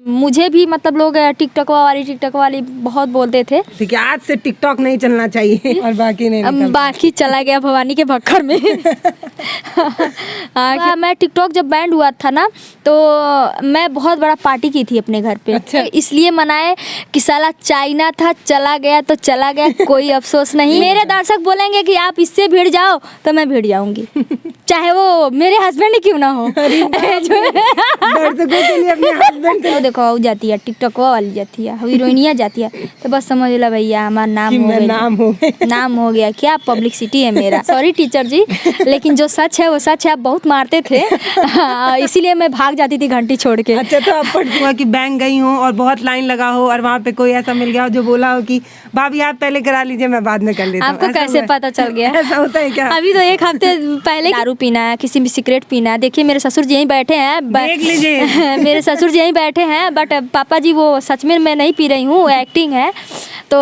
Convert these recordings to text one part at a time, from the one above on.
मुझे भी मतलब लोग टिकटॉक वाली बहुत बोलते थे। ठीक है, आज से टिकटॉक नहीं चलना चाहिए और बाकी नहीं बाकी चला गया भवानी के भक्कर में। मैं टिकटॉक जब बैंड हुआ था ना तो मैं बहुत बड़ा पार्टी की थी अपने घर पे। अच्छा। इसलिए मनाए कि साला चाइना था, चला गया तो चला गया, कोई अफसोस नहीं। मेरे दर्शक बोलेंगे कि आप इससे भिड़ जाओ तो मैं भिड़ जाऊंगी, चाहे वो मेरे हस्बैंड ही क्यों ना हो। दर्शकों के लिए अपने हस्बैंड तो देखो जाती है टिकटॉक वाली जाती है, हीरोइनिया जाती है, तो बस समझ लो भैया हमारा नाम हो गया। क्या पब्लिसिटी है मेरा। सॉरी टीचर जी, लेकिन जो सच है वो सच है। आप बहुत मारते थे इसीलिए मैं भाग जाती थी घंटी छोड़ के। अच्छा, तो आप पढ़ कि बैंक गई हो और बहुत लाइन लगा हो और वहाँ पे कोई ऐसा मिल गया हो जो बोला हो कि भाभी आप पहले करा लीजिए, मैं बाद में कर लेता हूँ। आपको कैसे पता चल गया? ऐसा होता है क्या? अभी तो एक हफ्ते पहले दारू पीना है, किसी भी सिगरेट पीना है। देखिए मेरे ससुर जी यहीं बैठे हैं, देख लीजिए। मेरे ससुर जी यहीं बैठे हैं, बट पापा जी वो सच में मैं नहीं पी रही हूँ, एक्टिंग है। तो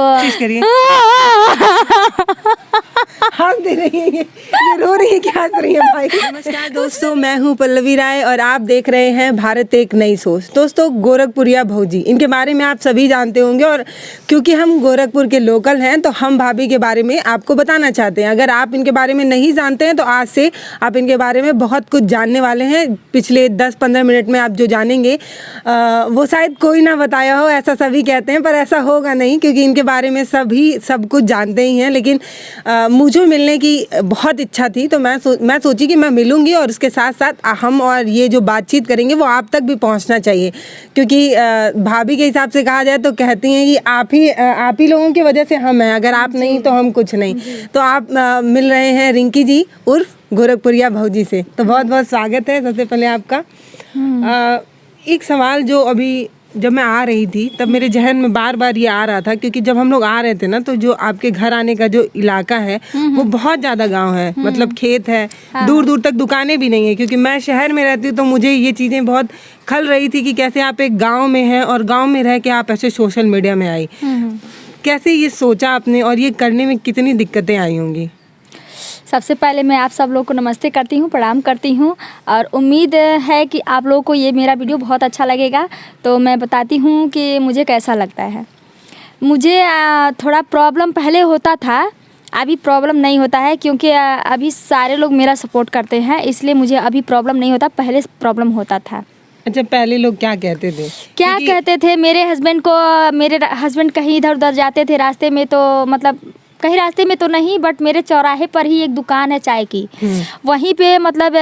हंस दे रही है, ये रो रही है, क्या हंस रही है भाई? नमस्कार दोस्तों, मैं हूँ पल्लवी राय और आप देख रहे हैं भारत एक नई सोच। दोस्तों, गोरखपुरिया भौजी, इनके बारे में आप सभी जानते होंगे और क्योंकि हम गोरखपुर के लोकल हैं तो हम भाभी के बारे में आपको बताना चाहते हैं। अगर आप इनके बारे में नहीं जानते हैं तो आज से आप इनके बारे में बहुत कुछ जानने वाले हैं। पिछले 10-15 मिनट में आप जो जानेंगे वो शायद कोई ना बताया हो, ऐसा सभी कहते हैं, पर ऐसा होगा नहीं क्योंकि इनके बारे में सभी सब कुछ जानते ही हैं। लेकिन मुझे मिलने की बहुत इच्छा थी तो मैं सोची कि मैं मिलूंगी और उसके साथ साथ हम और ये जो बातचीत करेंगे वो आप तक भी पहुंचना चाहिए, क्योंकि भाभी के हिसाब से कहा जाए तो कहती हैं कि आप ही लोगों की वजह से हम हैं, अगर आप नहीं तो हम कुछ नहीं। तो आप मिल रहे हैं रिंकी जी उर्फ गोरखपुरिया भौजी से, तो बहुत बहुत स्वागत है सबसे पहले आपका। एक सवाल जो अभी जब मैं आ रही थी तब मेरे जहन में बार बार ये आ रहा था, क्योंकि जब हम लोग आ रहे थे ना तो जो आपके घर आने का जो इलाका है वो बहुत ज़्यादा गांव है, मतलब खेत है, दूर दूर तक दुकानें भी नहीं है। क्योंकि मैं शहर में रहती हूँ तो मुझे ये चीज़ें बहुत खल रही थी कि कैसे आप एक गाँव में हैं और गाँव में रह के आप ऐसे सोशल मीडिया में आई। कैसे ये सोचा आपने और ये करने में कितनी दिक्कतें आई होंगी? सबसे पहले मैं आप सब लोग को नमस्ते करती हूँ, प्रणाम करती हूँ और उम्मीद है कि आप लोगों को ये मेरा वीडियो बहुत अच्छा लगेगा। तो मैं बताती हूँ कि मुझे कैसा लगता है। मुझे थोड़ा प्रॉब्लम पहले होता था, अभी प्रॉब्लम नहीं होता है, क्योंकि अभी सारे लोग मेरा सपोर्ट करते हैं, इसलिए मुझे अभी प्रॉब्लम नहीं होता, पहले प्रॉब्लम होता था। अच्छा, पहले लोग क्या कहते थे? क्या कहते थे? मेरे हस्बैंड कहीं इधर उधर जाते थे रास्ते में, तो मतलब कहीं रास्ते में तो नहीं, बट मेरे चौराहे पर ही एक दुकान है चाय की, वहीं पे मतलब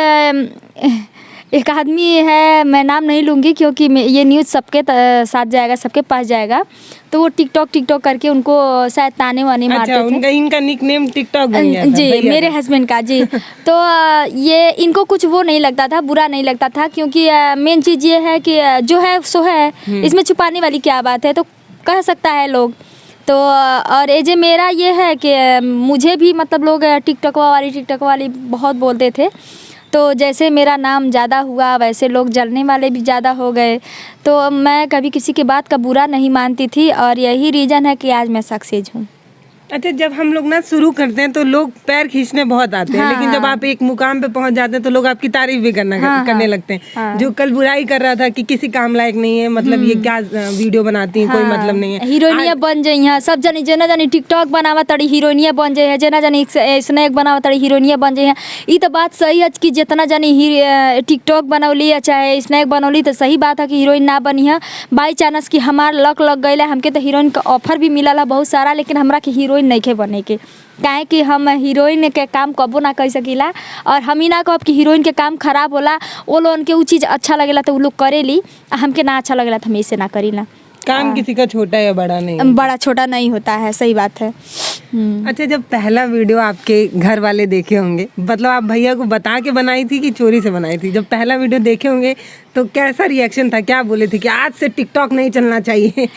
एक आदमी है, मैं नाम नहीं लूँगी क्योंकि ये न्यूज़ सबके साथ जाएगा, सबके पास जाएगा। तो वो टिकटॉक करके उनको शायद ताने वाने मारते थे। इनका निकनेम टिकटॉक बन गया था जी, मेरे हस्बैंड का जी। तो ये इनको कुछ वो नहीं लगता था, बुरा नहीं लगता था, क्योंकि मेन चीज़ ये है कि जो है सो है, इसमें छुपाने वाली क्या बात है, तो कह सकता है लोग। तो और एजे मेरा ये है कि मुझे भी मतलब लोग टिकटॉक वाली बहुत बोलते थे। तो जैसे मेरा नाम ज़्यादा हुआ वैसे लोग जलने वाले भी ज़्यादा हो गए। तो मैं कभी किसी की बात का बुरा नहीं मानती थी और यही रीज़न है कि आज मैं सक्सेस हूँ। अच्छा, जब हम लोग ना शुरू करते हैं तो लोग पैर खींचने बहुत आते हैं, लेकिन जब आप एक मुकाम पे पहुंच जाते हैं तो लोग आपकी तारीफ भी करने लगते हैं। जो कल बुराई कर रहा था कि किसी काम लायक नहीं है, मतलब ये क्या वीडियो बनाती है, कोई मतलब नहीं है, हीरोइनिया बन जाई हैं सब जनी, जना जनी टिकटॉक बनावा तड़ी हीरोइनिया बन जाए है, जना जनी स्नैक बनावा तड़ी हीरोइनिया बन जाए है। ये तो बात सही है कि जितना जनी टिकटॉक बनौली या चाहे स्नैक बनौली तो सही बात है कि हीरोइन ना बनी है। बाई चांस कि हमार लक लग गई है, हमके तो हीरोइन का ऑफर भी मिला है बहुत सारा, लेकिन हमरा के हीरोइन नहीं खे बने के, काहे कि हम हीरोइन के काम कबो ना कर सकीला और हम ही ना कहब कि हीरोइन के काम खराब होला। वो लोगन के उ चीज़ अच्छा लगेला तो वो लोग करेली, हमके ना अच्छा लगेला तो हम ऐसे ना करीला। काम किसी का छोटा या बड़ा नहीं, बड़ा छोटा नहीं होता है, सही बात है। अच्छा, जब पहला वीडियो आपके घर वाले देखे होंगे, मतलब आप भैया को बता के बनाई थी कि चोरी से बनाई थी? जब पहला वीडियो देखे होंगे तो कैसा रिएक्शन था, क्या बोले थे कि आज से टिकटॉक नहीं चलना चाहिए?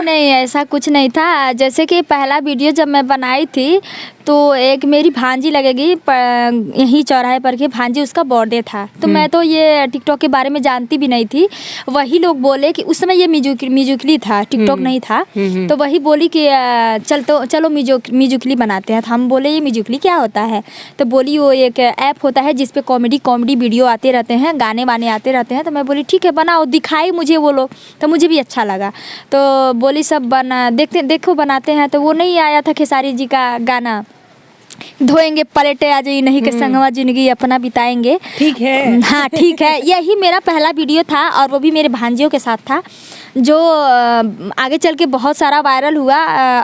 नहीं, ऐसा कुछ नहीं था। जैसे कि पहला वीडियो जब मैं बनाई थी तो एक मेरी भांजी लगेगी यहीं चौराहे पर की भांजी, उसका बर्थडे था। तो मैं तो ये टिकटॉक के बारे में जानती भी नहीं थी। वही लोग बोले कि उस समय ये म्यूजिकली था, टिकटॉक नहीं था। तो वही बोली कि चलो म्यूजिकली बनाते हैं। तो हम बोले ये म्यूजिकली क्या होता है? तो बोली वो एक ऐप होता है जिस पे कॉमेडी वीडियो आते रहते हैं, गाने वाने आते रहते हैं। तो मैं बोली ठीक है बनाओ, दिखाई मुझे वो लोग, तो मुझे भी अच्छा लगा। तो बोली सब देखो बनाते हैं। तो वो नहीं आया था खेसारी जी का गाना, धोएंगे पलटे आ जाइए नहीं के संगवा जिंदगी अपना बिताएंगे। ठीक है। हाँ ठीक है, यही मेरा पहला वीडियो था और वो भी मेरे भांजियों के साथ था, जो आगे चल के बहुत सारा वायरल हुआ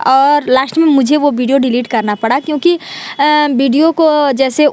और लास्ट में मुझे वो वीडियो डिलीट करना पड़ा, क्योंकि वीडियो को जैसे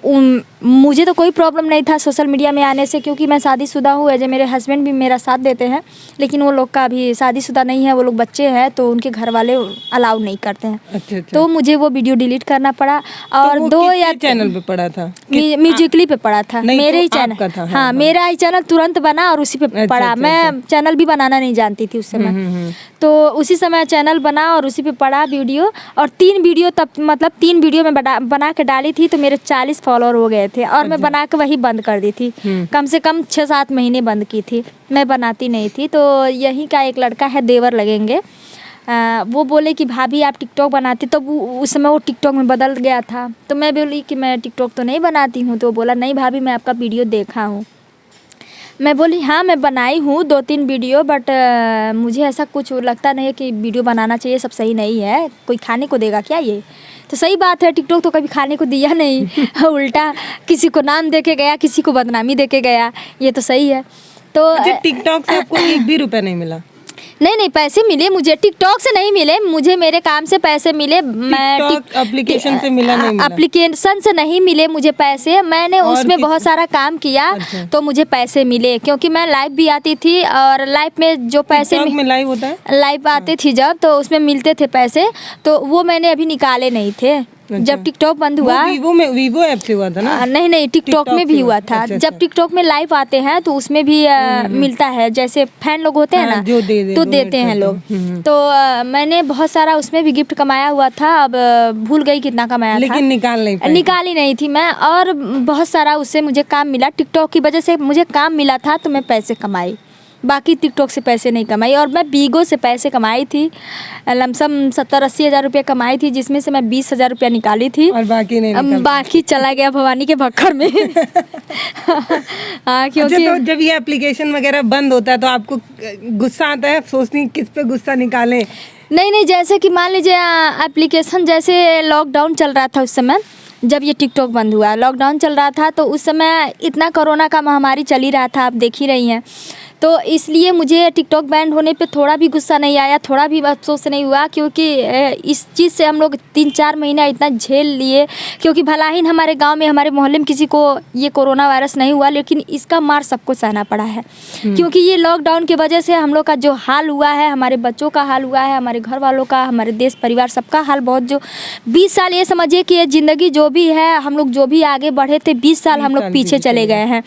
मुझे तो कोई प्रॉब्लम नहीं था सोशल मीडिया में आने से, क्योंकि मैं शादीशुदा हूँ। एज मेरे हस्बैंड भी मेरा साथ देते हैं, लेकिन वो लोग का अभी शादीशुदा नहीं है, वो लोग बच्चे हैं, तो उनके घर वाले अलाउ नहीं करते हैं। अच्छा। तो मुझे वो वीडियो डिलीट करना पड़ा। और तो दो या चैनल पे पड़ा था, म्यूजिकली पे पड़ा था, मेरे ही चैनल का था। हाँ, मेरा ही चैनल तुरंत बना और उसी पे पड़ा। मैं चैनल भी बनाना नहीं जानती थी उस समय, तो उसी समय चैनल बना और उसी पे पड़ा वीडियो। और 3 वीडियो मैं बना के डाली थी, तो मेरे 40 फॉलोअर हो गए थे और मैं बना के वही बंद कर दी थी। कम से कम 6-7 महीने बंद की थी, मैं बनाती नहीं थी। तो यहीं का एक लड़का है, देवर लगेंगे, वो बोले कि भाभी आप टिकटॉक बनाती, तो उस समय वो टिकटॉक में बदल गया था। तो मैं बोली कि मैं टिकटॉक तो नहीं बनाती हूँ। तो बोला नहीं भाभी मैं आपका वीडियो देखा हूँ। मैं बोली हाँ मैं बनाई हूँ 2-3 वीडियो, बट मुझे ऐसा कुछ लगता नहीं है कि वीडियो बनाना चाहिए, सब सही नहीं है, कोई खाने को देगा क्या ये? तो सही बात है, टिकटॉक तो कभी खाने को दिया नहीं उल्टा किसी को नाम दे के गया, किसी को बदनामी दे के गया, ये तो सही है। तो टिकटॉक से आपको 1 भी रुपया नहीं मिला? नहीं पैसे मिले मुझे, टिकटॉक से नहीं मिले मुझे, मेरे काम से पैसे मिले। मैं एप्लीकेशन से मिला नहीं मिला? एप्लीकेशन से नहीं मिले मुझे पैसे, मैंने उसमें बहुत सारा काम किया। अच्छा। तो मुझे पैसे मिले, क्योंकि मैं लाइव भी आती थी और लाइव में जो पैसे में लाइव होता है, लाइव आती थी जब, तो उसमें मिलते थे पैसे, तो वो मैंने अभी निकाले नहीं थे। अच्छा। जब टिकटॉक बंद हुआ, वीवो ऐप से हुआ था ना? नहीं टिकटॉक में भी हुआ था। अच्छा, जब टिकटॉक में लाइव आते हैं तो उसमें भी मिलता है, जैसे फैन लोग होते हैं ना, जो तो देते हैं लोग। तो मैंने बहुत सारा उसमें भी गिफ्ट कमाया हुआ था, अब भूल गई कितना कमाया था, लेकिन निकाली नहीं थी मैं। और बहुत सारा उससे मुझे काम मिला, टिकटॉक की वजह से मुझे काम मिला था, तो मैं पैसे कमाई, बाकी टिकटॉक से पैसे नहीं कमाई। और मैं बीगो से पैसे कमाई थी, लमसम 70-80 हज़ार रुपये कमाई थी, जिसमें से मैं 20 हज़ार रुपया निकाली थी और बाकी नहीं बाकी चला गया भवानी के भक्कर में हाँ, क्योंकि तो जब ये एप्लीकेशन वगैरह बंद होता है तो आपको गुस्सा आता है, सोचती किस पे गुस्सा निकालें? नहीं, जैसे कि मान लीजिए एप्लीकेशन, जैसे लॉकडाउन चल रहा था उस समय, जब ये टिकटॉक बंद हुआ, लॉकडाउन चल रहा था, तो उस समय इतना कोरोना का महामारी चल ही रहा था, आप देख ही रही हैं। तो इसलिए मुझे टिकटॉक बैंड होने पे थोड़ा भी गुस्सा नहीं आया, थोड़ा भी अफसोस नहीं हुआ, क्योंकि इस चीज़ से हम लोग 3-4 महीना इतना झेल लिए, क्योंकि भला ही हमारे गांव में, हमारे मोहल्ले में किसी को ये कोरोना वायरस नहीं हुआ, लेकिन इसका मार सबको सहना पड़ा है। क्योंकि ये लॉकडाउन की वजह से हम लोग का जो हाल हुआ है, हमारे बच्चों का हाल हुआ है, हमारे घर वालों का, हमारे देश परिवार सबका हाल बहुत, जो 20 साल ये समझिए कि ये ज़िंदगी जो भी है, हम लोग जो भी आगे बढ़े थे, 20 साल हम लोग पीछे चले गए हैं।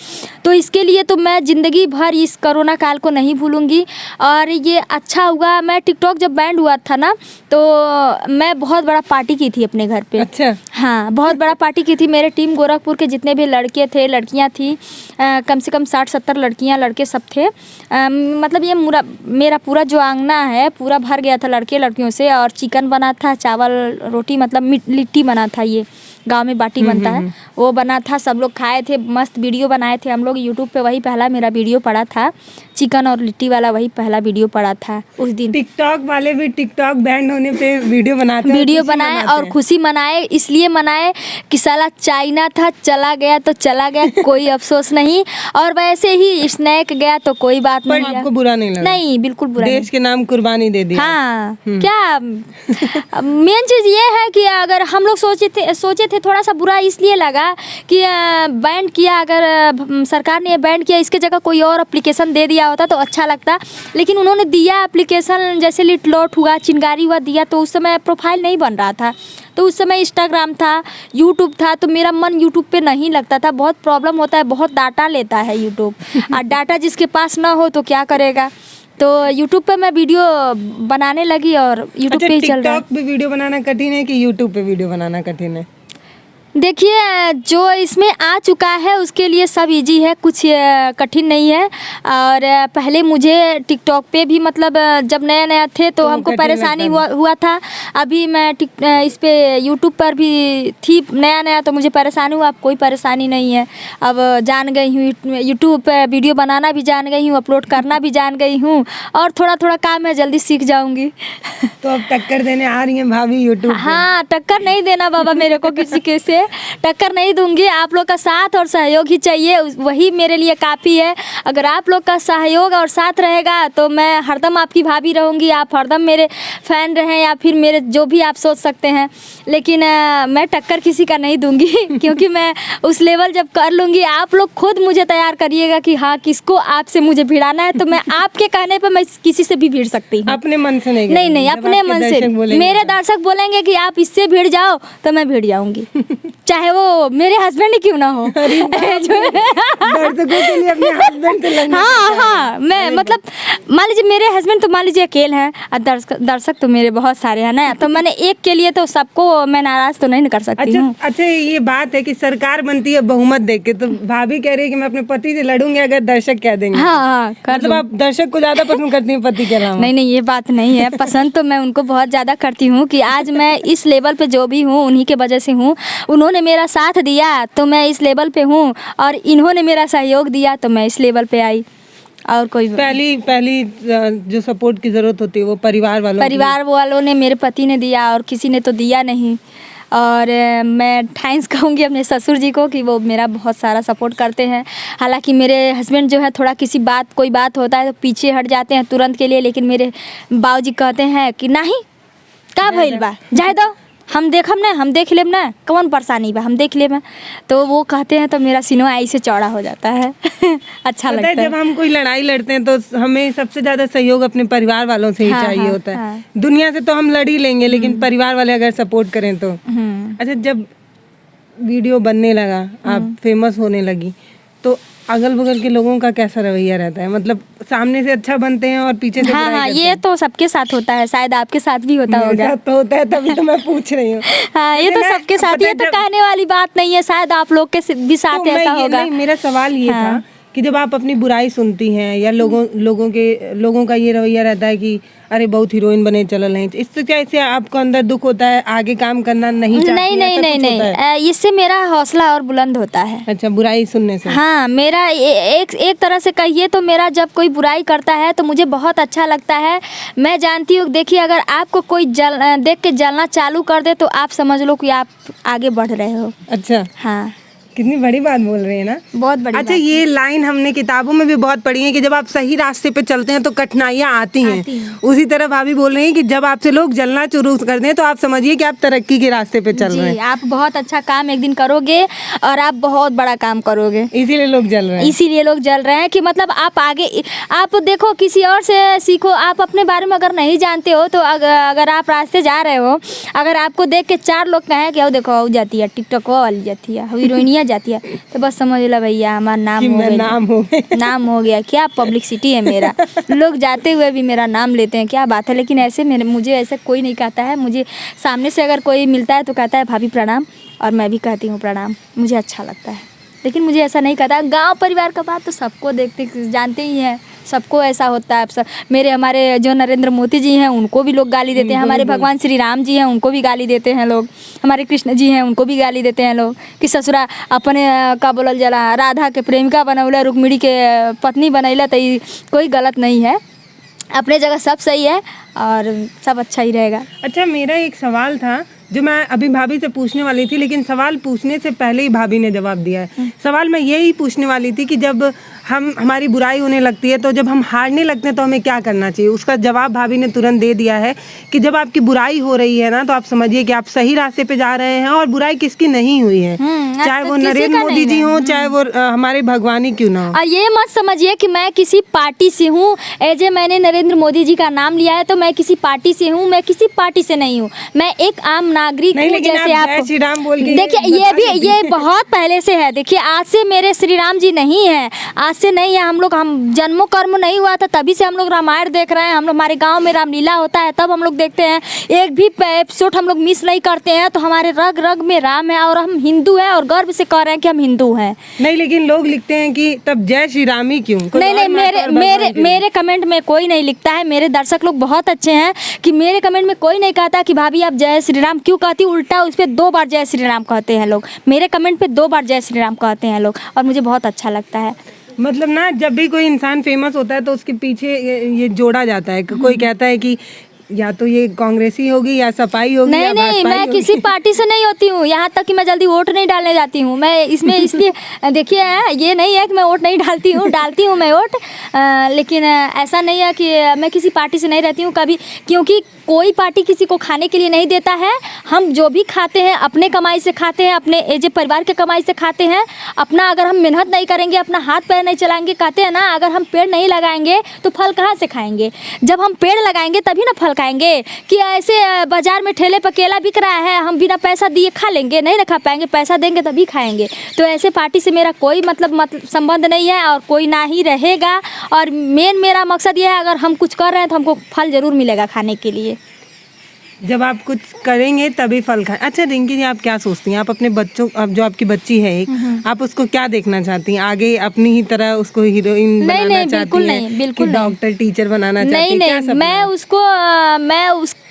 तो इसके लिए तो मैं ज़िंदगी भर इस कोरोना काल को नहीं भूलूंगी। और ये अच्छा हुआ, मैं टिकटॉक जब बैंड हुआ था ना, तो मैं बहुत बड़ा पार्टी की थी अपने घर पे। अच्छा। हाँ, बहुत बड़ा पार्टी की थी। मेरे टीम गोरखपुर के जितने भी लड़के थे, लड़कियां थी, कम से कम 60-70 लड़कियां, लड़के सब थे। मतलब ये मेरा पूरा जो आंगना है पूरा भर गया था लड़के लड़कियों से। और चिकन बना था, चावल रोटी, मतलब लिट्टी बना था, ये गांव में बाटी बनता है, वो बना था, सब लोग खाए थे, मस्त वीडियो बनाए थे हम लोग। यूट्यूब पे वही पहला मेरा वीडियो पड़ा था, चिकन और लिट्टी वाला, वही पहला वीडियो पड़ा था उस दिन। टिकटॉक वाले भी टिकटॉक बैंड होने पे वीडियो बनाते हैं, वीडियो बनाए और खुशी मनाए, इसलिए मनाए कि साला चाइना था, चला गया तो चला गया, कोई अफसोस नहीं। और वैसे ही स्नैक गया तो कोई बात नहीं, आपको बुरा नहीं लगा? नहीं, बिल्कुल बुरा नहीं। देश के नाम कुर्बानी दे दी। हाँ, क्या मेन चीज़ ये है कि अगर हम लोग सोचे थे थोड़ा सा बुरा इसलिए लगा कि बैन किया, अगर सरकार ने बैन किया, इसके जगह कोई और एप्लीकेशन दे दिया होता तो अच्छा लगता। लेकिन उन्होंने दिया एप्लीकेशन, जैसे लिटलोट हुआ, चिंगारी हुआ, दिया, तो उस समय प्रोफाइल नहीं बन रहा था, तो उस समय इंस्टाग्राम था, यूट्यूब था, तो मेरा मन यूट्यूब पे नहीं लगता था। बहुत प्रॉब्लम होता है, बहुत डाटा लेता है यूट्यूब, और डाटा जिसके पास ना हो तो क्या करेगा। तो यूट्यूब पे मैं वीडियो बनाने लगी और यूट्यूब पे ही चल रहा है। टिकटॉक पे वीडियो बनाना कठिन है कि यूट्यूब पे वीडियो बनाना कठिन है? देखिए, जो इसमें आ चुका है उसके लिए सब इजी है, कुछ कठिन नहीं है। और पहले मुझे टिकटॉक पे भी मतलब जब नया नया थे तो हमको परेशानी हुआ था। अभी मैं इस पे यूट्यूब पर भी थी नया नया, तो मुझे परेशानी हुआ। अब कोई परेशानी नहीं है, अब जान गई हूँ यूट्यूब पर वीडियो बनाना भी जान गई हूँ, अपलोड करना भी जान गई हूँ, और थोड़ा थोड़ा काम है, जल्दी सीख जाऊँगी। तो अब टक्कर देने आ रही हैं भाभी यूट्यूब पे? हाँ, टक्कर नहीं देना बाबा मेरे को, किसी के से टक्कर नहीं दूंगी। आप लोग का साथ और सहयोग ही चाहिए, वही मेरे लिए काफ़ी है। अगर आप लोग का सहयोग और साथ रहेगा तो मैं हरदम आपकी भाभी रहूँगी, आप हरदम मेरे फैन रहें, या फिर मेरे जो भी आप सोच सकते हैं। लेकिन मैं टक्कर किसी का नहीं दूंगी क्योंकि मैं उस लेवल जब कर लूँगी, आप लोग खुद मुझे तैयार करिएगा कि हाँ किसको आपसे मुझे भिड़ाना है, तो मैं आपके कहने पर मैं किसी से भी भिड़ सकती हूँ। अपने मन से नहीं? नहीं, अपने मन से। मेरे दर्शक बोलेंगे कि आप इससे भिड़ जाओ तो मैं भिड़ जाऊंगी, चाहे वो मेरे हस्बैंड ही क्यों ना हो। दर्शकों के लिए अपने हस्बैंड तो लगना। हाँ, मैं मतलब मान लीजिए मेरे हस्बैंड तो मान लीजिए अकेले हैं, और दर्शक तो मेरे बहुत सारे हैं ना, तो मैंने एक के लिए तो सबको मैं नाराज तो नहीं कर सकती हूँ। अच्छा, ये बात है कि सरकार बनती है बहुमत देख के, तो भाभी कह रही है कि मैं अपने पति से लड़ूंगी अगर दर्शक कह देंगे। हाँ, मतलब आप दर्शक को ज्यादा पसंद करती हैं पति के अलावा? नहीं, ये बात नहीं है, पसंद तो मैं उनको बहुत ज़्यादा करती हूँ कि आज मैं इस लेवल पे जो भी हूँ उन्हीं के वजह से हूँ। उन्होंने मेरा साथ दिया तो मैं इस लेवल पे हूँ, और इन्होंने मेरा सहयोग दिया तो मैं इस लेवल पे आई। और कोई पहली जो सपोर्ट की जरूरत होती है वो परिवार वालों ने, मेरे पति ने दिया, और किसी ने तो दिया नहीं। और मैं थैंक्स कहूँगी अपने ससुर जी को कि वो मेरा बहुत सारा सपोर्ट करते हैं। हालांकि मेरे हस्बैंड जो है थोड़ा कोई बात होता है तो पीछे हट जाते हैं तुरंत के लिए, लेकिन मेरे बाबूजी कहते हैं कि नहीं का भइल बा, जाए दो, हम देख लेब ना, कौन परेशानी बा, हम देख लेब। तो वो कहते हैं तो मेरा सीनो ऐसे चौड़ा हो जाता है। अच्छा लगता है। जब हम कोई लड़ाई लड़ते हैं तो हमें सबसे ज्यादा सहयोग अपने परिवार वालों से ही चाहिए होता है। दुनिया से तो हम लड़ ही लेंगे, लेकिन परिवार वाले अगर सपोर्ट करें तो। अच्छा, जब वीडियो बनने लगा, आप फेमस होने लगी, तो अगल बगल के लोगों का कैसा रवैया रहता है? मतलब सामने से अच्छा बनते हैं और पीछे से बुराई करते हैं? ये तो सबके साथ होता है, शायद आपके साथ भी होता होगा। तो होता है, तभी तो मैं पूछ रही हूँ। हाँ, ये तो सबके साथ, ये तो कहने वाली बात नहीं है, शायद आप लोग के भी साथ ऐसा होगा। मेरा सवाल ये था कि जब आप अपनी बुराई सुनती हैं या लोगों का ये रवैया रहता है कि अरे बहुत हीरोइन बने चल नहीं, इससे कैसे आपको अंदर दुख होता है, आगे काम करना नहीं चाहती? नहीं, इससे मेरा हौसला और बुलंद होता है। अच्छा, बुराई सुनने से? हाँ, मेरा एक तरह से कहिए तो मेरा जब कोई बुराई करता है तो मुझे बहुत अच्छा लगता है। मैं जानती हूँ, देखिए अगर आपको कोई देख के जलना चालू कर दे तो आप समझ लो कि आप आगे बढ़ रहे हो। अच्छा, हाँ, कितनी बड़ी बात बोल रही है ना, बहुत बड़ी। अच्छा, ये लाइन हमने किताबों में भी बहुत पढ़ी है कि जब आप सही रास्ते पे चलते हैं तो कठिनाइयाँ आती हैं। उसी तरह भाभी बोल रही हैं कि जब आपसे लोग जलना शुरू कर दें तो आप समझिए कि आप तरक्की के रास्ते पे चल रहे हैं। आप बहुत अच्छा काम एक दिन करोगे और आप बहुत बड़ा काम करोगे, इसीलिए लोग जल रहे हैं। इसीलिए लोग जल रहे हैं कि मतलब आप आगे, आप देखो किसी और से सीखो। आप अपने बारे में अगर नहीं जानते हो तो अगर आप रास्ते जा रहे हो, अगर आपको देख के 4 लोग कहें कि देखो वो जाती है, टिकटॉक वाली जाती है, हीरोइनिया जाती है, तो बस समझ लो भैया हमारा नाम हो गया। क्या पब्लिसिटी है मेरा, लोग जाते हुए भी मेरा नाम लेते हैं, क्या बात है। लेकिन ऐसे मुझे ऐसे कोई नहीं कहता है। मुझे सामने से अगर कोई मिलता है तो कहता है भाभी प्रणाम, और मैं भी कहती हूँ प्रणाम, मुझे अच्छा लगता है। लेकिन मुझे ऐसा नहीं कहता। गाँव परिवार का बात तो सबको देखते जानते ही हैं, सबको ऐसा होता है। सब हमारे जो नरेंद्र मोदी जी हैं उनको भी लोग गाली देते हैं, हमारे भगवान श्री राम जी हैं उनको भी गाली देते हैं लोग, हमारे कृष्ण जी हैं उनको भी गाली देते हैं लोग कि ससुरा अपने का बोलल जला, राधा के प्रेमिका बनौला, रुक्मिणी के पत्नी बनैला, तो कोई गलत नहीं है, अपने जगह सब सही है और सब अच्छा ही रहेगा। अच्छा, मेरा एक सवाल था जो मैं अभी भाभी से पूछने वाली थी, लेकिन सवाल पूछने से पहले ही भाभी ने जवाब दिया है। सवाल मैं यही पूछने वाली थी कि जब हमारी बुराई होने लगती है तो जब हम हारने लगते हैं तो हमें क्या करना चाहिए? उसका जवाब भाभी ने तुरंत दे दिया है कि जब आपकी बुराई हो रही है ना तो आप समझिए कि आप सही रास्ते पे जा रहे हैं और बुराई किसकी नहीं हुई है, चाहे वो नरेंद्र मोदी जी हो, चाहे वो हमारे भगवान ही क्यों ना हो। और ये मत समझिए कि मैं किसी पार्टी से हूँ, एजे मैंने नरेंद्र मोदी जी का नाम लिया है तो मैं किसी पार्टी से हूँ, मैं किसी पार्टी से नहीं हूँ, मैं एक आम नागरिक हूँ। जैसे आप श्री राम बोल के देखिए, ये बहुत पहले से है। देखिए, आज से मेरे श्री राम जी नहीं है, आज आज से नहीं है, हम जन्मों कर्म नहीं हुआ था तभी से हम लोग रामायण देख रहे हैं। हम लोग, हमारे गांव में रामलीला होता है तब हम लोग देखते हैं, एक भी एपिसोड हम लोग मिस नहीं करते हैं। तो हमारे रग रग में राम है और हम हिंदू हैं और गर्व से कह रहे हैं कि हम हिंदू हैं। नहीं, लेकिन लोग लिखते हैं कि तब जय श्री राम ही क्यों? नहीं, मेरे कमेंट में कोई नहीं लिखता है। मेरे दर्शक लोग बहुत अच्छे हैं कि मेरे कमेंट में कोई नहीं कहता कि भाभी आप जय श्री राम क्यों कहती, उल्टा उस पर 2 बार जय श्री राम कहते हैं लोग। मेरे कमेंट पे 2 बार जय श्री राम कहते हैं लोग और मुझे बहुत अच्छा लगता है। मतलब ना, जब भी कोई इंसान फेमस होता है तो उसके पीछे ये जोड़ा जाता है। कोई कहता है कि या तो ये कांग्रेसी होगी या सपाई होगी। नहीं, मैं किसी पार्टी से नहीं होती हूँ, यहाँ तक कि मैं जल्दी वोट नहीं डालने जाती हूँ। मैं इसमें इसलिए देखिए, ये नहीं है कि मैं वोट नहीं डालती हूँ मैं वोट, लेकिन ऐसा नहीं है कि मैं किसी पार्टी से नहीं रहती हूँ कभी, क्योंकि कोई पार्टी किसी को खाने के लिए नहीं देता है। हम जो भी खाते हैं अपने कमाई से खाते हैं, अपने एजे परिवार के कमाई से खाते हैं। अपना अगर हम मेहनत नहीं करेंगे, अपना हाथ पैर नहीं चलाएंगे, कहते हैं ना अगर हम पेड़ नहीं लगाएंगे तो फल कहाँ से खाएंगे? जब हम पेड़ लगाएंगे तभी ना फल खाएंगे। कि ऐसे बाजार में ठेले पर केला बिक रहा है, हम बिना पैसा दिए खा लेंगे? नहीं ना खा पाएंगे, पैसा देंगे तभी खाएंगे। तो ऐसे पार्टी से मेरा कोई मतलब संबंध नहीं है और कोई ना ही रहेगा। और मेरा मकसद ये है, अगर हम कुछ कर रहे हैं तो हमको फल ज़रूर मिलेगा खाने के लिए। जब आप कुछ करेंगे तभी फल खाएं। अच्छा रिंकी जी, आप क्या सोचती हैं? आप अपने बच्चों, अब जो आपकी बच्ची है एक, आप उसको क्या देखना चाहती हैं? आगे अपनी ही तरह उसको हीरोइन बनाना चाहती हैं? बिल्कुल डॉक्टर टीचर बनाना चाहती हैं? नहीं, मैं उसको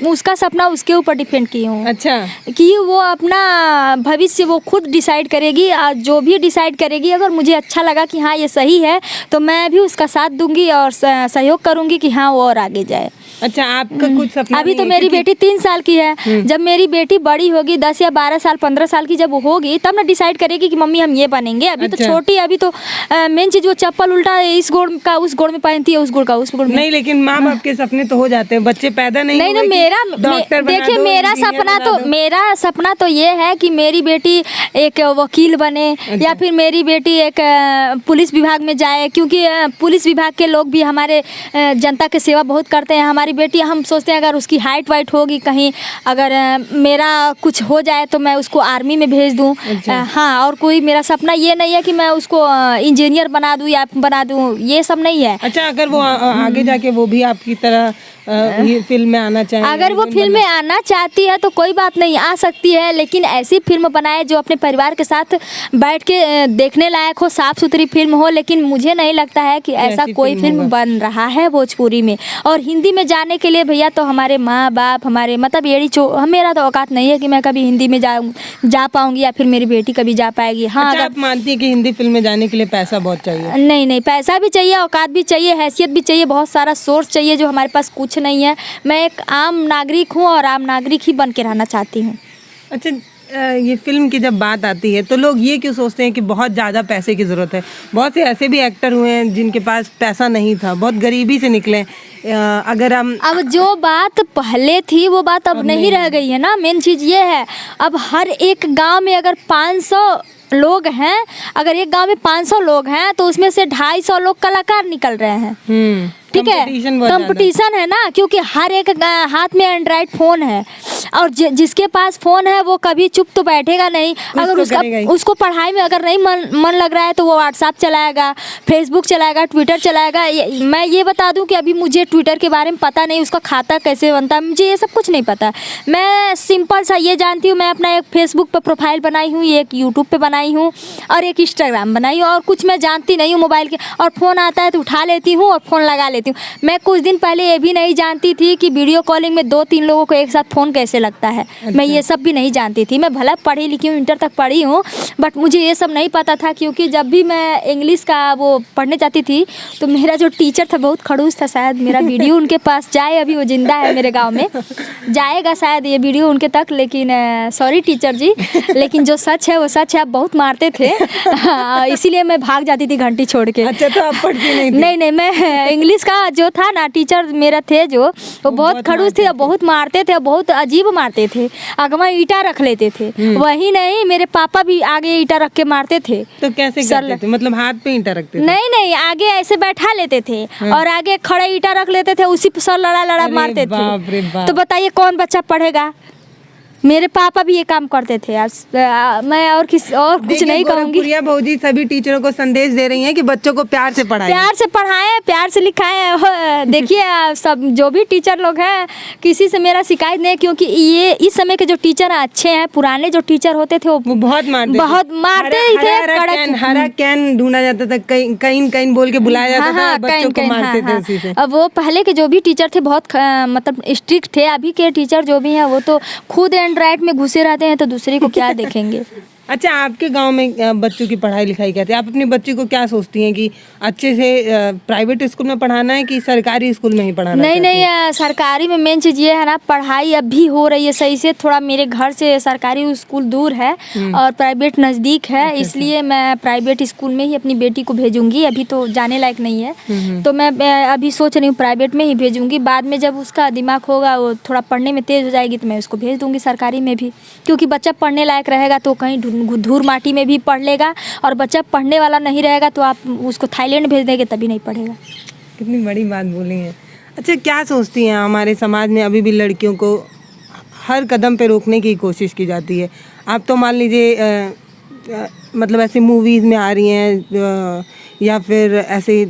उसका सपना उसके ऊपर डिपेंड की हूँ। अच्छा, कि वो अपना भविष्य वो खुद डिसाइड करेगी। जो भी डिसाइड करेगी, अगर मुझे अच्छा लगा कि हाँ ये सही है तो मैं भी उसका साथ दूंगी और सहयोग करूँगी कि हाँ वो और आगे जाए। अच्छा, आपका कुछ सपना? अभी तो मेरी बेटी 3 साल की है। जब मेरी बेटी बड़ी होगी, 10 या 12 साल 15 साल की जब वो होगी, तब ना डिसाइड करेगी कि मम्मी हम ये बनेंगे। अभी तो छोटी, अभी तो मेन चीज वो चप्पल उल्टा इस गोड़ का उस गोड़ में पहनती है, उस गोड़ का उस गोड़ में। नहीं, लेकिन माँ बाप के सपने तो हो जाते हैं, बच्चे पैदा नहीं देखिए मेरा सपना तो ये है कि मेरी बेटी एक वकील बने। अच्छा। या फिर मेरी बेटी एक पुलिस विभाग में जाए, क्योंकि पुलिस विभाग के लोग भी हमारे जनता की सेवा बहुत करते हैं। हमारी बेटी, हम सोचते हैं अगर उसकी हाइट वाइट होगी, कहीं अगर मेरा कुछ हो जाए तो मैं उसको आर्मी में भेज दूं। अच्छा। हाँ, और कोई मेरा सपना ये नहीं है कि मैं उसको इंजीनियर बना दूं या बना दूं, ये सब नहीं है। अच्छा, अगर वो आगे जाके वो भी आपकी तरह फिल्म में आना चाहे, अगर वो फिल्म में आना चाहती है तो कोई बात नहीं, आ सकती है। लेकिन ऐसी फिल्म बनाए जो अपने परिवार के साथ बैठ के देखने लायक हो, साफ सुथरी फिल्म हो। लेकिन मुझे नहीं लगता है कि ऐसा कोई फिल्म बन रहा है भोजपुरी में। और हिंदी में जाने के लिए भैया तो हमारे माँ बाप, हमारे मतलब मेरा तो औकात नहीं है कि मैं कभी हिंदी में जा पाऊंगी या फिर मेरी बेटी कभी जा पाएगी। हाँ, अच्छा, आप मानती है कि हिंदी फिल्म में जाने के लिए पैसा बहुत चाहिए? नहीं, पैसा भी चाहिए, औकात भी चाहिए, हैसियत भी चाहिए, बहुत सारा सोर्स चाहिए जो हमारे पास कुछ नहीं है। मैं एक आम नागरिक हूँ और आम नागरिक ही बन के रहना चाहती हूँ। अच्छा, ये फिल्म की जब बात आती है तो लोग ये क्यों सोचते हैं कि बहुत ज़्यादा पैसे की ज़रूरत है? बहुत से ऐसे भी एक्टर हुए हैं जिनके पास पैसा नहीं था, बहुत गरीबी से निकले। अगर हम अब जो बात पहले थी वो बात अब नहीं रह गई है ना। मेन चीज़ ये है, अब हर एक गांव में अगर 500 लोग हैं, अगर एक गांव में 500 लोग हैं तो उसमें से 250 लोग कलाकार निकल रहे हैं। ठीक है, कंपटीशन है ना, क्योंकि हर एक हाथ में एंड्रॉइड फ़ोन है और जिसके पास फ़ोन है वो कभी चुप तो बैठेगा नहीं। अगर उसको पढ़ाई में अगर नहीं मन लग रहा है तो वो व्हाट्सएप चलाएगा, फेसबुक चलाएगा, ट्विटर चलाएगा। मैं ये बता दूं कि अभी मुझे ट्विटर के बारे में पता नहीं, उसका खाता कैसे बनता है, मुझे ये सब कुछ नहीं पता। मैं सिंपल सा ये जानती हूँ, मैं अपना एक फेसबुक पर प्रोफाइल बनाई हूँ, एक यूट्यूब पर बनाई हूँ और एक इंस्टाग्राम बनाई हूँ, और कुछ मैं जानती नहीं हूँ मोबाइल के। और फ़ोन आता है तो उठा लेती हूँ और फ़ोन लगा लेती हूँ। मैं कुछ दिन पहले ये भी नहीं जानती थी कि वीडियो कॉलिंग में 2-3 लोगों को एक साथ फ़ोन कैसे लगता है। अच्छा। मैं ये सब भी नहीं जानती थी। मैं भला पढ़ी लिखी हूँ, इंटर तक पढ़ी हूँ, बट मुझे ये सब नहीं पता था। क्योंकि जब भी मैं इंग्लिश का वो पढ़ने जाती थी तो मेरा जो टीचर था बहुत खड़ूस था। शायद मेरा वीडियो उनके पास जाए, अभी वो जिंदा है मेरे गाँव में, जाएगा शायद ये वीडियो उनके तक। लेकिन सॉरी टीचर जी, लेकिन जो सच है वो सच है। आप बहुत मारते थे, इसीलिए मैं भाग जाती थी घंटी छोड़ के। अच्छा, तो आप पढ़ती नहीं थी? नहीं, मैं इंग्लिश का जो था ना टीचर मेरा थे जो, वो बहुत खड़ूस थे, बहुत मारते थे, बहुत अजीब मारते थे। अगवा ईटा रख लेते थे। वही नहीं, मेरे पापा भी आगे ईटा रख के मारते थे। तो कैसे करते थे? मतलब हाथ पे ईटा रखते थे? नहीं, आगे ऐसे बैठा लेते थे और आगे खड़े ईटा रख लेते थे, उसी पर सर लड़ा मारते थे। तो बताइए कौन बच्चा पढ़ेगा? मेरे पापा भी ये काम करते थे। मैं और कुछ नहीं कहूँगी। गोरखपुरिया भौजी सभी टीचरों को संदेश दे रही हैं कि बच्चों को प्यार से पढ़ाएं, प्यार से पढ़ाएं, प्यार से लिखाएं। देखिए सब जो भी टीचर लोग हैं, किसी से मेरा शिकायत नहीं है, क्योंकि ये इस समय के जो टीचर अच्छे हैं। पुराने जो टीचर होते थे वो बहुत मारते ही थे। हरा कैन ढूंढा जाता था, कहीं बोल के बुलाया जाता था, बच्चों को मारते थे उसी से। अब वो पहले के जो भी टीचर थे बहुत मतलब स्ट्रिक्ट थे। अभी के टीचर जो भी हैं वो तो खुद एंड्रॉइड में घुसे रहते हैं, तो दूसरे को क्या देखेंगे। अच्छा, आपके गांव में बच्चों की पढ़ाई लिखाई कैसे? आप अपनी बच्ची को क्या सोचती हैं कि अच्छे से प्राइवेट स्कूल में पढ़ाना है कि सरकारी स्कूल में ही पढ़ाना? नहीं, सरकारी में मेन चीज़ ये है ना, पढ़ाई अब भी हो रही है सही से। थोड़ा मेरे घर से सरकारी स्कूल दूर है और प्राइवेट नज़दीक है, इसलिए मैं प्राइवेट स्कूल में ही अपनी बेटी को भेजूंगी। अभी तो जाने लायक नहीं है, तो मैं अभी सोच रही हूँ प्राइवेट में ही भेजूंगी। बाद में जब उसका दिमाग होगा, वो थोड़ा पढ़ने में तेज़ हो जाएगी, तो मैं उसको भेज दूँगी सरकारी में भी। क्योंकि बच्चा पढ़ने लायक रहेगा तो कहीं धूल माटी में भी पढ़ लेगा, और बच्चा पढ़ने वाला नहीं रहेगा तो आप उसको थाईलैंड भेज देंगे तभी नहीं पढ़ेगा। कितनी बड़ी बात बोली है। अच्छा, क्या सोचती हैं, हमारे समाज में अभी भी लड़कियों को हर कदम पे रोकने की कोशिश की जाती है? आप तो मान लीजिए मतलब ऐसे मूवीज़ में आ रही हैं या फिर ऐसे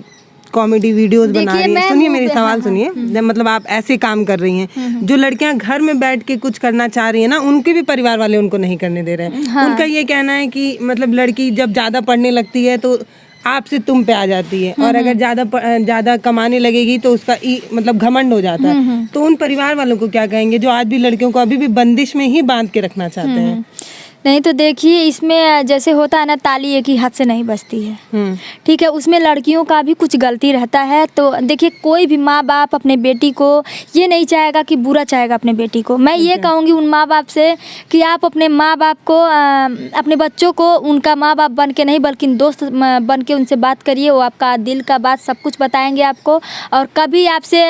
कॉमेडी वीडियोस बना रही हैं। सुनिए मेरी सवाल सुनिए। मतलब आप ऐसे काम कर रही हैं, जो लड़कियां घर में बैठ के कुछ करना चाह रही हैं ना, उनके भी परिवार वाले उनको नहीं करने दे रहे हैं। उनका ये कहना है कि मतलब लड़की जब ज़्यादा पढ़ने लगती है तो आपसे तुम पे आ जाती है, और अगर ज़्यादा कमाने लगेगी तो उसका मतलब घमंड हो जाता है। तो उन परिवार वालों को क्या कहेंगे जो आज भी लड़कियों को अभी भी बंदिश में ही बांध के रखना चाहते हैं? नहीं तो देखिए, इसमें जैसे होता है ना, ताली एक ही हाथ से नहीं बजती है। ठीक है, उसमें लड़कियों का भी कुछ गलती रहता है। तो देखिए, कोई भी माँ बाप अपने बेटी को ये नहीं चाहेगा कि बुरा चाहेगा अपने बेटी को। मैं ये कहूँगी उन माँ बाप से कि आप अपने माँ बाप को, अपने बच्चों को उनका माँ बाप बन के नहीं बल्कि दोस्त बन के उनसे बात करिए। वो आपका दिल का बात सब कुछ बताएंगे आपको, और कभी आपसे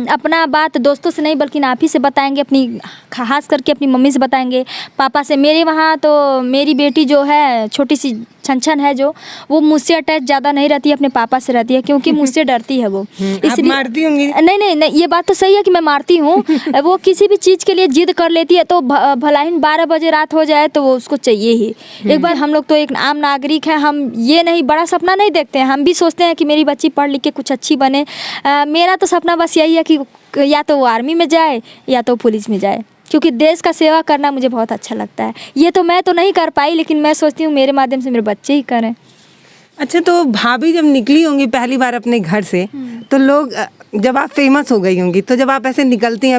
अपना बात दोस्तों से नहीं बल्कि आप ही से बताएंगे, अपनी खास करके अपनी मम्मी से बताएंगे, पापा से। मेरे वहाँ तो मेरी बेटी जो है, छोटी सी छन है जो, वो मुझसे अटैच ज़्यादा नहीं रहती है, अपने पापा से रहती है, क्योंकि मुझसे डरती है वो। इसलिए मारती होंगी? नहीं, ये बात तो सही है कि मैं मारती हूँ। वो किसी भी चीज़ के लिए जिद कर लेती है, तो भला ही 12 बजे रात हो जाए तो वो उसको चाहिए ही। एक बार हम लोग तो एक आम नागरिक हैं, हम ये नहीं बड़ा सपना नहीं देखते हैं। हम भी सोचते हैं कि मेरी बच्ची पढ़ लिख के कुछ अच्छी बने। मेरा तो सपना बस यही है कि या तो वो आर्मी में जाए या तो पुलिस में जाए, क्योंकि देश का सेवा करना मुझे बहुत अच्छा लगता है। ये तो मैं तो नहीं कर पाई, लेकिन मैं सोचती हूँ मेरे माध्यम से मेरे बच्चे ही करें। अच्छा, तो भाभी जब निकली होंगी पहली बार अपने घर से, तो लोग, जब आप फेमस हो गई होंगी, तो जब आप ऐसे निकलती हैं,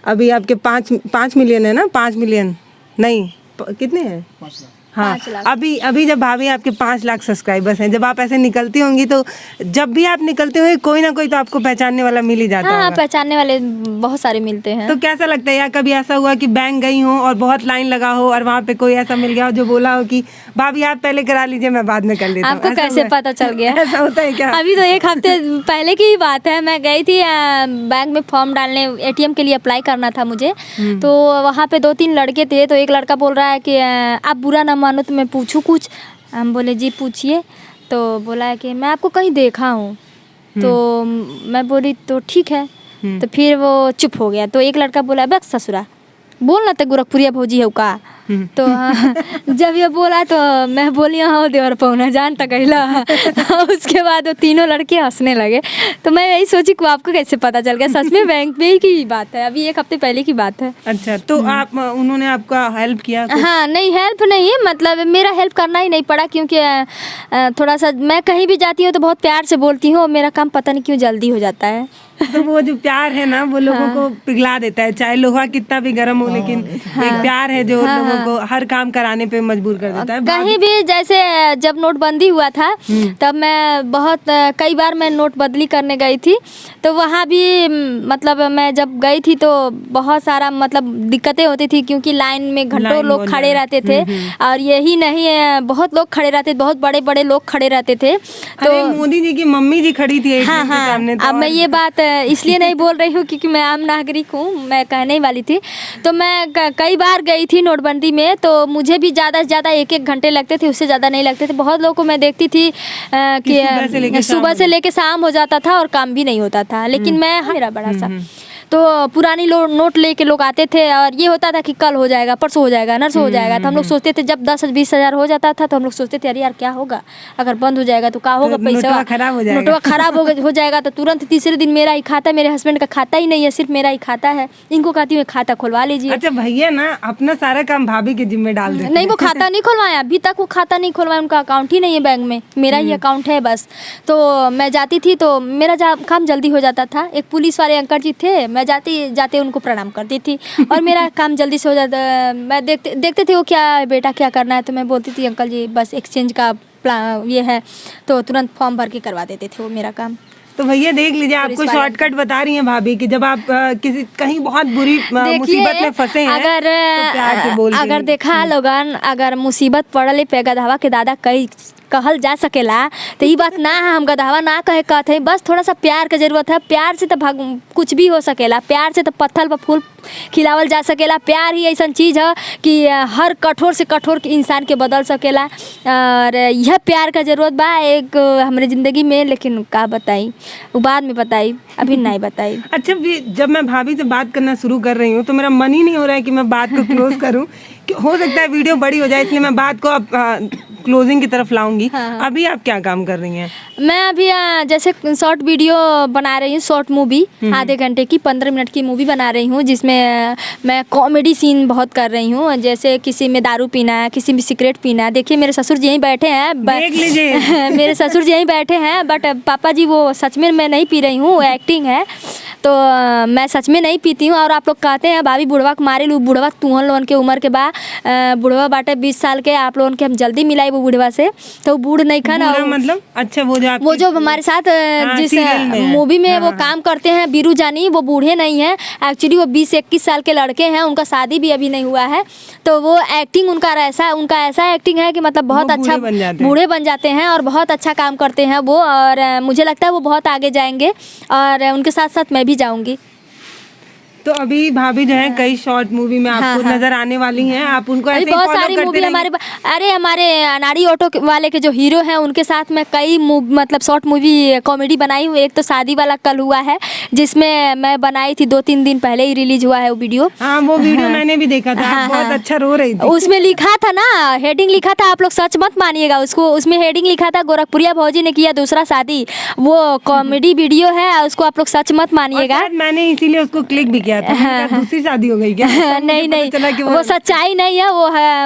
अभी आपके 5 मिलियन है ना? 5 मिलियन नहीं, कितने हैं? 5 लाख। हाँ, अभी जब भाभी आपके 5 लाख सब्सक्राइबर्स हैं, जब आप ऐसे निकलती होंगी, तो जब भी आप निकलते होंगे कोई ना कोई तो आपको पहचानने वाला मिल ही जाता है। हाँ, पहचानने वाले बहुत सारे मिलते हैं। तो कैसा लगता है? या कभी ऐसा हुआ कि बैंक गई हो और बहुत लाइन लगा हो और वहाँ पे कोई ऐसा मिल गया हो जो बोला हो कि भाभी आप पहले करा लीजिए, मैं बाद में कर लेता हूँ? आपको कैसे पता चल गया? ऐसा होता है क्या? अभी तो 1 हफ्ते पहले की ही बात है। मैं गई थी बैंक में फॉर्म डालने, ATM के लिए अप्लाई करना था मुझे। तो वहाँ पे 2-3 लड़के थे। तो एक लड़का बोल रहा है कि आप बुरा ना मानो तो मैं पूछूं कुछ? हम बोले जी पूछिए। तो बोला है कि मैं आपको कहीं देखा हूँ। तो मैं बोली तो ठीक है। तो फिर वो चुप हो गया। तो एक लड़का बोला, बस ससुरा बोलना तो गोरखपुरिया भौजी है का? तो जब ये बोला तो मैं बोली हाँ देवर पौना जानता कहला। उसके बाद वो तीनों लड़के हंसने लगे। तो मैं यही सोची कि आपको कैसे पता चल गया? सच में बैंक में ही की बात है, अभी 1 हफ्ते पहले की बात है। अच्छा, तो आप उन्होंने आपका हेल्प किया? हाँ, नहीं हेल्प नहीं, मतलब मेरा हेल्प करना ही नहीं पड़ा, क्योंकि थोड़ा सा मैं कहीं भी जाती हूँ तो बहुत प्यार से बोलती हूँ, और मेरा काम पता नहीं क्यों जल्दी हो जाता है। तो वो जो प्यार है ना, वो लोगों को पिघला देता है, चाहे लोहा कितना भी गर्म हो, लेकिन एक प्यार है जो लोगों को हर काम कराने पे मजबूर कर देता है। कहीं भी जैसे जब नोटबंदी हुआ था तब मैं कई बार मैं नोट बदली करने गई थी। तो वहाँ भी मतलब मैं जब गई थी तो बहुत सारा मतलब दिक्कतें होती थी, क्योंकि लाइन में घंटों लोग खड़े रहते थे। और यही नहीं बहुत लोग खड़े रहते, बहुत बड़े बड़े लोग खड़े रहते थे। तो मोदी जी की मम्मी जी खड़ी थी ATM के सामने। अब मैं ये बात इसलिए नहीं बोल रही हूँ क्योंकि मैं आम नागरिक हूँ, मैं कहने ही वाली थी। तो मैं कई बार गई थी नोटबंदी में, तो मुझे भी ज़्यादा से ज़्यादा 1-1 घंटे लगते थे, उससे ज़्यादा नहीं लगते थे। बहुत लोगों को मैं देखती थी कि सुबह से लेके शाम हो जाता था और काम भी नहीं होता था, लेकिन मैं मेरा बड़ा सा तो पुरानी नोट लेके लोग आते थे और ये होता था कि कल हो जाएगा, परसों हो जाएगा, नरसों हो जाएगा। तो हम लोग सोचते थे जब 10-20 हज़ार हो जाता था तो हम लोग सोचते थे अरे यार क्या होगा, अगर बंद हो जाएगा तो क्या होगा, पैसा नोटवा खराब हो जाएगा। तो तुरंत तीसरे दिन मेरा ही खाता, मेरे हस्बैंड का खाता ही नहीं है, सिर्फ मेरा ही खाता है। इनको कहती हूँ खाता खुलवा लीजिए। अच्छा भैया ना अपना सारा काम भाभी के जिम्मे डाल देते। नहीं, वो खाता नहीं खुलवाया, अभी तक वो खाता नहीं खुलवाया, उनका अकाउंट ही नहीं है बैंक में, मेरा ही अकाउंट है बस। तो मैं जाती थी तो मेरा काम जल्दी हो जाता था। एक पुलिस वाले अंकल जी थे, मैं जाते उनको प्रणाम करती थी और मेरा काम जल्दी से हो जाता। मैं देखते थे वो क्या बेटा क्या करना है, तो मैं बोलती थी अंकल जी बस एक्सचेंज का प्लान ये है, तो तुरंत फॉर्म भर के करवा देते थे वो मेरा काम। तो भैया देख लीजिए, आपको शॉर्टकट बता रही हैं भाभी कि जब आप कहीं बहुत बुरी मुसीबत में फंसे हैं तो प्यार से बोल अगर देखा लोगन, अगर मुसीबत पड़ले पे गधवा के दादा कई कहल जा सकेला, तो ये बात ना है हम गधवा ना कहे कहते हैं, बस थोड़ा सा प्यार की जरूरत है। प्यार से तो कुछ भी हो सकेला, प्यार से तो पत्थर पर फूल खिलावल जा सकेला। प्यार ही ऐसा चीज़ है कि हर कठोर से कठोर इंसान के बदल सकेला, और यह प्यार का जरूरत बा एक हमारे ज़िंदगी में। लेकिन का बताई, वो बाद में बताई, अभी नहीं बताई। अच्छा, जब मैं भाभी से बात करना शुरू कर रही हूँ तो मेरा मन ही नहीं हो रहा है कि मैं बात को क्लोज करूँ। हो सकता है वीडियो बड़ी हो जाए, इसलिए मैं बात को अब क्लोजिंग की तरफ लाऊंगी। अभी आप क्या काम कर रही हैं? मैं अभी जैसे शॉर्ट वीडियो बना रही हूँ, शॉर्ट मूवी, आधे घंटे की 15 मिनट की मूवी बना रही हूँ, जिसमें मैं कॉमेडी सीन बहुत कर रही हूँ। जैसे किसी में दारू पीना, किसी में सिगरेट पीना। देखिए मेरे ससुर जी यहीं बैठे हैं, देख लीजिए। मेरे ससुर जी यहीं बैठे हैं, बट पापा जी वो सच में मैं नहीं पी रही हूँ, वो एक्टिंग है। तो मैं सच में नहीं पीती हूँ। और आप लोग कहते हैं भाभी बुढ़वा के मारे लू, बुढ़वा तुहन लोगन के उम्र के बाद बुढ़वा बाटे 20 साल के, आप लोगन के हम जल्दी मिलाई वो बुढ़वा से, तो बूढ़ नहीं खाना मतलब। अच्छा, वो जो हमारे साथ जिस मूवी में वो काम करते हैं बीरू जानी, वो बूढ़े नहीं हैं एक्चुअली, वो 20-21 साल के लड़के हैं, उनका शादी भी अभी नहीं हुआ है। तो वो एक्टिंग उनका ऐसा एक्टिंग है कि मतलब बहुत अच्छा बूढ़े बन जाते हैं और बहुत अच्छा काम करते हैं वो। और मुझे लगता है वो बहुत आगे जाएंगे और उनके साथ साथ मैं भी जाऊंगी। तो अभी भाभी जो है कई शॉर्ट मूवी में आपको नजर आने वाली हैं, आप उनको ऐसे ही बहुत फॉलो सारी करते मूवी रहेंगे। हमारे नारी ऑटो वाले के जो हीरो हैं उनके साथ मैं कई मतलब शॉर्ट मूवी कॉमेडी बनाई हूँ। एक तो शादी वाला कल हुआ है, जिसमें मैं बनाई थी 2-3 दिन पहले ही रिलीज हुआ है वो वीडियो। हाँ, वो वीडियो मैंने भी देखा था। आप बहुत अच्छा रो रही थी। उसमें लिखा था ना, हेडिंग लिखा था, आप लोग सच मत मानिएगा उसको, उसमें हेडिंग लिखा था गोरखपुरिया भौजी ने किया दूसरा शादी। वो कॉमेडी वीडियो है, उसको आप लोग सच मत मानिएगा। मैंने इसीलिए उसको क्लिक भी किया था। शादी हो गई क्या? नहीं, वो सच्चाई नहीं है,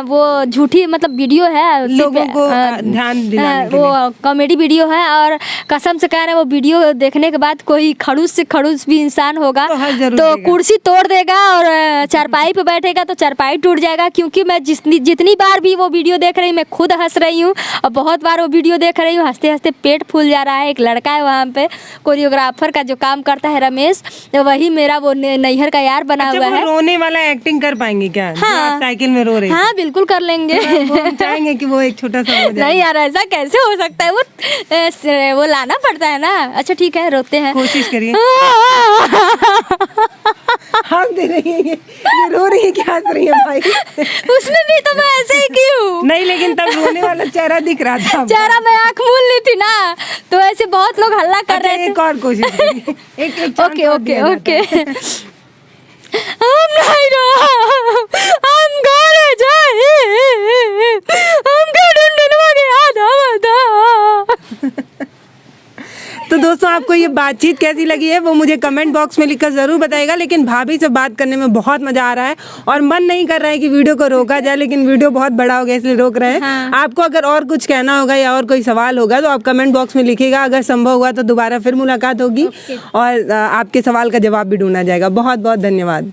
वो झूठी मतलब वीडियो है, लोगों को ध्यान दिलाने के लिए। वो कॉमेडी वीडियो है। और कसम से कह रहे हैं वो वीडियो देखने के बाद कोई खड़ूस से खड़ूस भी इंसान होगा तो कुर्सी तोड़ देगा, और चारपाई पे बैठेगा तो चारपाई टूट जाएगा। क्योंकि मैं जितनी बार भी वो वीडियो देख रही हूँ, मैं खुद हंस रही हूँ, और बहुत बार वो वीडियो देख रही हूँ, हंसते हंसते पेट फूल जा रहा है। एक लड़का है वहाँ पे कोरियोग्राफर का जो काम करता है रमेश, वही मेरा वो नैहर का यार बना हुआ है। रोने वाला एक्टिंग कर पाएंगे क्या? हाँ, साइकिल में रो रही। हाँ बिल्कुल कर लेंगे। हम चाहेंगे कि वो एक छोटा सा हो जाए। नहीं यार, ऐसा कैसे हो सकता है, वो लाना पड़ता है ना। अच्छा ठीक है, रोते हैं, कोशिश करिए। हंस दे रही है, ये रो रही है, क्या हंस रही है भाई? उसमें भी तो मैं ऐसे ही की हूँ। नहीं, लेकिन तब रोने वाला चेहरा दिख रहा था। चेहरा मैं आँख मूल ली थी ना, तो ऐसे बहुत लोग हल्ला कर रहे थे। एक और कोशिश करिए। एक ओके हम नहीं रो, हम घरे जाए, हम ढूंढने के आधा बता। तो दोस्तों, आपको ये बातचीत कैसी लगी है वो मुझे कमेंट बॉक्स में लिखकर ज़रूर बताइएगा। लेकिन भाभी से बात करने में बहुत मज़ा आ रहा है और मन नहीं कर रहा है कि वीडियो को रोका जाए, लेकिन वीडियो बहुत बड़ा हो गया इसलिए रोक रहे हैं। हाँ। आपको अगर और कुछ कहना होगा या और कोई सवाल होगा तो आप कमेंट बॉक्स में लिखिएगा। अगर संभव हुआ तो दोबारा फिर मुलाकात होगी और आपके सवाल का जवाब भी ढूंढा जाएगा। बहुत बहुत धन्यवाद।